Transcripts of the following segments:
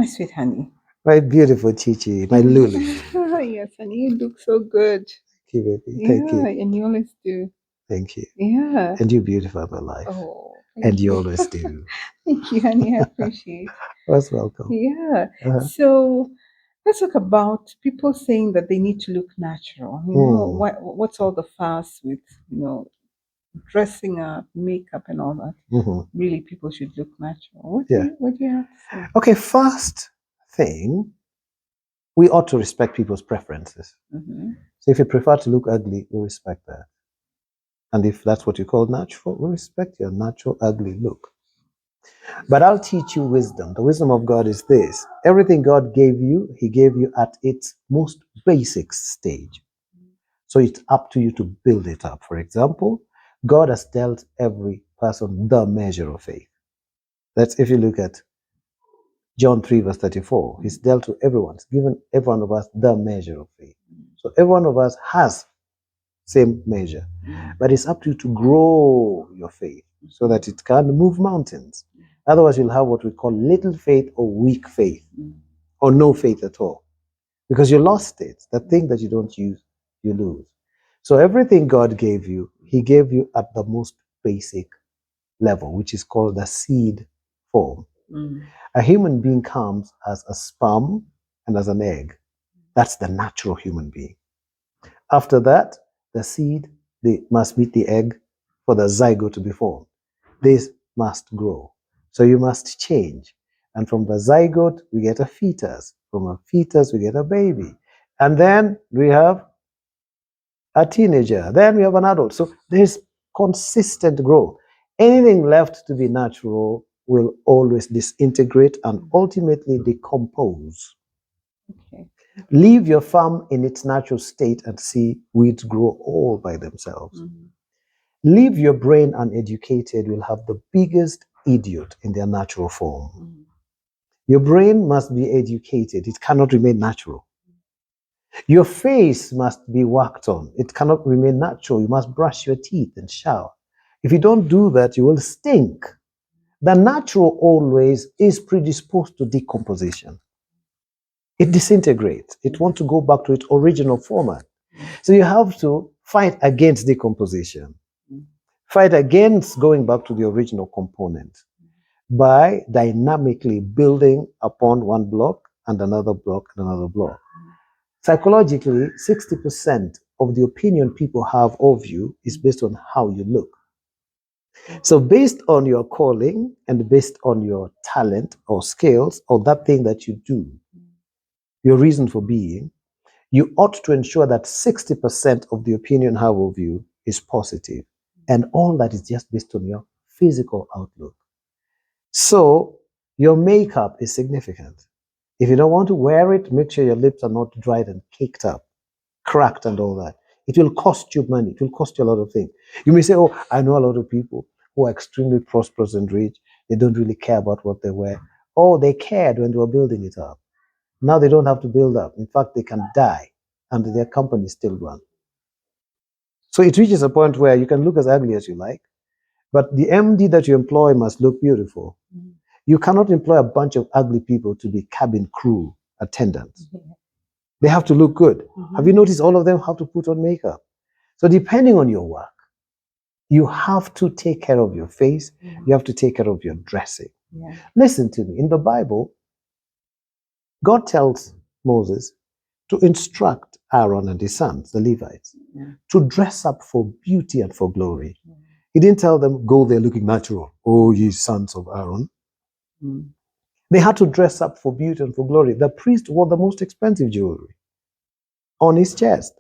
My sweet honey. My beautiful Chichi, my Lulu. Yes, honey, you look so good. Thank you, baby. Yeah, Thank you. and you always do. Thank you. Yeah. And you're beautiful, my life. Oh, And thank you you. always do. Thank you, honey. I appreciate. Most welcome. Yeah. Uh-huh. So let's talk about people saying that they need to look natural. You know, what's all the fuss with, dressing up, makeup, and all that? Really, people should look natural. What do you have to say? Okay, first thing, we ought to respect people's preferences. So if you prefer to look ugly, we respect that. And if that's what you call natural, we respect your natural ugly look. But I'll teach you wisdom. The wisdom of God is this. Everything God gave you, He gave you at its most basic stage. So it's up to you to build it up. For example, God has dealt every person the measure of faith. That's if you look at John 3 verse 34. He's dealt to everyone. He's given every one of us the measure of faith. So every one of us has same measure. But it's up to you to grow your faith so that it can move mountains. Otherwise, you'll have what we call little faith or weak faith or no faith at all. Because you lost it. The thing that you don't use, you lose. So everything God gave you, He gave you at the most basic level, which is called the seed form. A human being comes as a sperm and as an egg. That's the natural human being. After that, the seed, they must meet the egg for the zygote to be formed. This must grow. So you must change. And from the zygote, we get a fetus. From a fetus, we get a baby. And then we have a teenager. Then we have an adult. So there's consistent growth. Anything left to be natural will always disintegrate and ultimately decompose. Okay. Leave your farm in its natural state and see weeds grow all by themselves. Leave your brain uneducated, will have the biggest idiot in their natural form. Your brain must be educated. It cannot remain natural. Your face must be worked on. It cannot remain natural. You must brush your teeth and shower. If you don't do that, you will stink. The natural always is predisposed to decomposition. It disintegrates. It wants to go back to its original format. So you have to fight against decomposition. Fight against going back to the original component by dynamically building upon one block and another block and another block. Psychologically, 60% of the opinion people have of you is based on how you look. So based on your calling and based on your talent or skills or that thing that you do, your reason for being, you ought to ensure that 60% of the opinion have of you is positive. And all that is just based on your physical outlook. So your makeup is significant. If you don't want to wear it, make sure your lips are not dried and caked up, cracked and all that. It will cost you money. It will cost you a lot of things. You may say, oh, I know a lot of people who are extremely prosperous and rich. They don't really care about what they wear. Oh, they cared when they were building it up. Now they don't have to build up. In fact, they can die and their company still run. So it reaches a point where you can look as ugly as you like, but the MD that you employ must look beautiful. You cannot employ a bunch of ugly people to be cabin crew attendants. They have to look good. Have you noticed all of them have to put on makeup? So depending on your work, you have to take care of your face. You have to take care of your dressing. Listen to me. In the Bible, God tells Moses to instruct Aaron and his sons, the Levites, to dress up for beauty and for glory. He didn't tell them, go there looking natural, oh, ye sons of Aaron. They had to dress up for beauty and for glory. The priest wore the most expensive jewelry on his chest.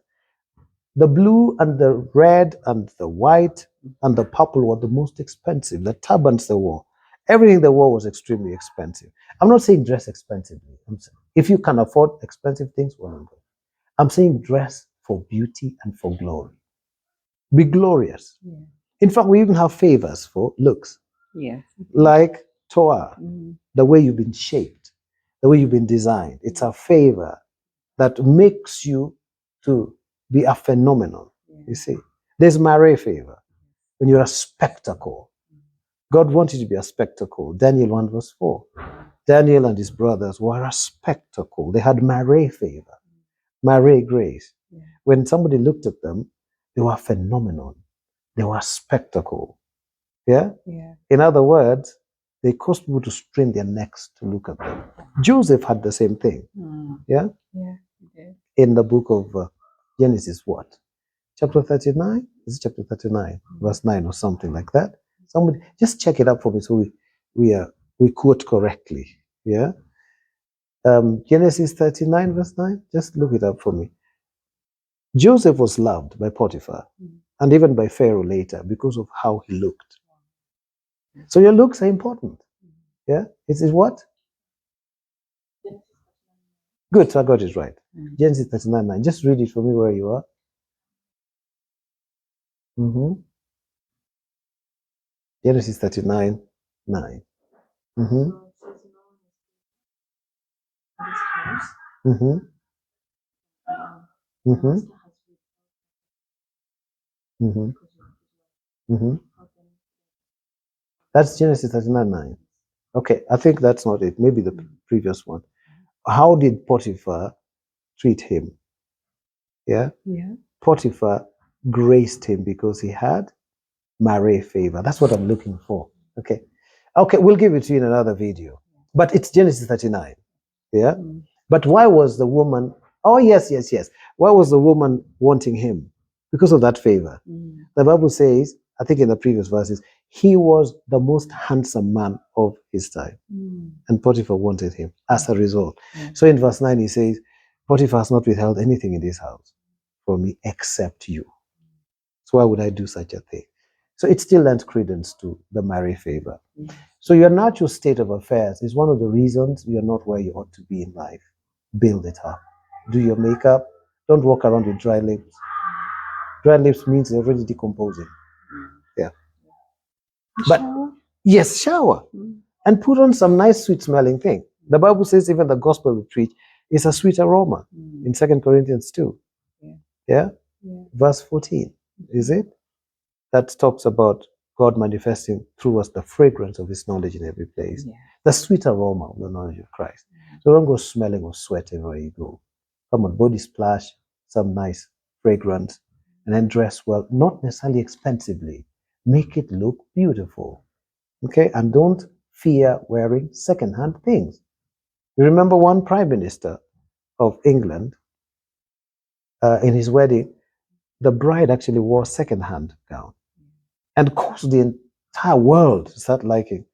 The blue and the red and the white and the purple were the most expensive. The turbans they wore, everything they wore was extremely expensive. I'm not saying dress expensively. I'm saying, if you can afford expensive things, well and good. I'm saying dress for beauty and for glory. Be glorious. In fact, we even have favors for looks. Like Torah, the way you've been shaped, the way you've been designed. It's a favor that makes you to be a phenomenon. You see, there's Mare favor when you're a spectacle. God wanted you to be a spectacle. Daniel 1 verse 4. Daniel and his brothers were a spectacle. They had mare favor, mare grace. Yeah. When somebody looked at them, they were phenomenon. They were a spectacle. Yeah? Yeah. In other words, they caused people to strain their necks to look at them. Joseph had the same thing. Yeah? Yeah, he did. In the book of Genesis, what? Chapter 39? Is it chapter 39? Verse 9 or something like that? Somebody just check it up for me so we quote correctly. Yeah? Genesis 39, verse 9? Just look it up for me. Joseph was loved by Potiphar and even by Pharaoh later because of how he looked. So your looks are important. Yeah? It is what? Good, so I got it right. Genesis 39, 9. Just read it for me where you are. Genesis 39, 9. That's Genesis 39, 9. Okay, I think that's not it. Maybe the previous one. How did Potiphar treat him? Yeah? Yeah. Potiphar graced him because he had mare favor. That's what I'm looking for. Okay. Okay, we'll give it to you in another video. But it's Genesis 39. Yeah? But why was the woman... Oh, yes. Why was the woman wanting him? Because of that favor. The Bible says, I think in the previous verses, he was the most handsome man of his time. And Potiphar wanted him as a result. So in verse 9, he says, Potiphar has not withheld anything in this house for me except you. So why would I do such a thing? So it still lends credence to the mare favor. So your natural state of affairs is one of the reasons you're not where you ought to be in life. Build it up. Do your makeup. Don't walk around with dry lips. Dry lips means they're already decomposing. Yeah. But shower? Yes, shower. And put on some nice sweet smelling thing. The Bible says even the gospel we preach is a sweet aroma in 2 Corinthians 2. Yeah? Verse 14. Is it? That talks about God manifesting through us the fragrance of his knowledge in every place. The sweet aroma of the knowledge of Christ. So don't go smelling or sweating where you go. Come on, body splash, some nice fragrance, and then dress well, not necessarily expensively. Make it look beautiful. Okay? And don't fear wearing second-hand things. You remember one prime minister of England, in his wedding, the bride actually wore a second-hand gown and caused the entire world to start liking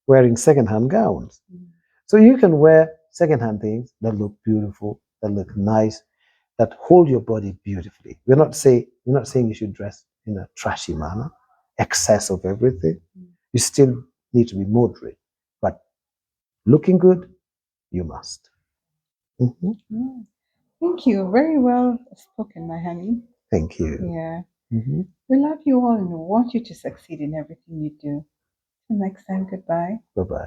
wearing second-hand gowns. So you can wear second-hand things that look beautiful, that look nice, that hold your body beautifully. You're not saying you should dress in a trashy manner, excess of everything. You still need to be moderate, but looking good, you must. Thank you. Very well spoken, my honey. Thank you. Yeah. We love you all and we want you to succeed in everything you do. Till next time, goodbye. Bye-bye.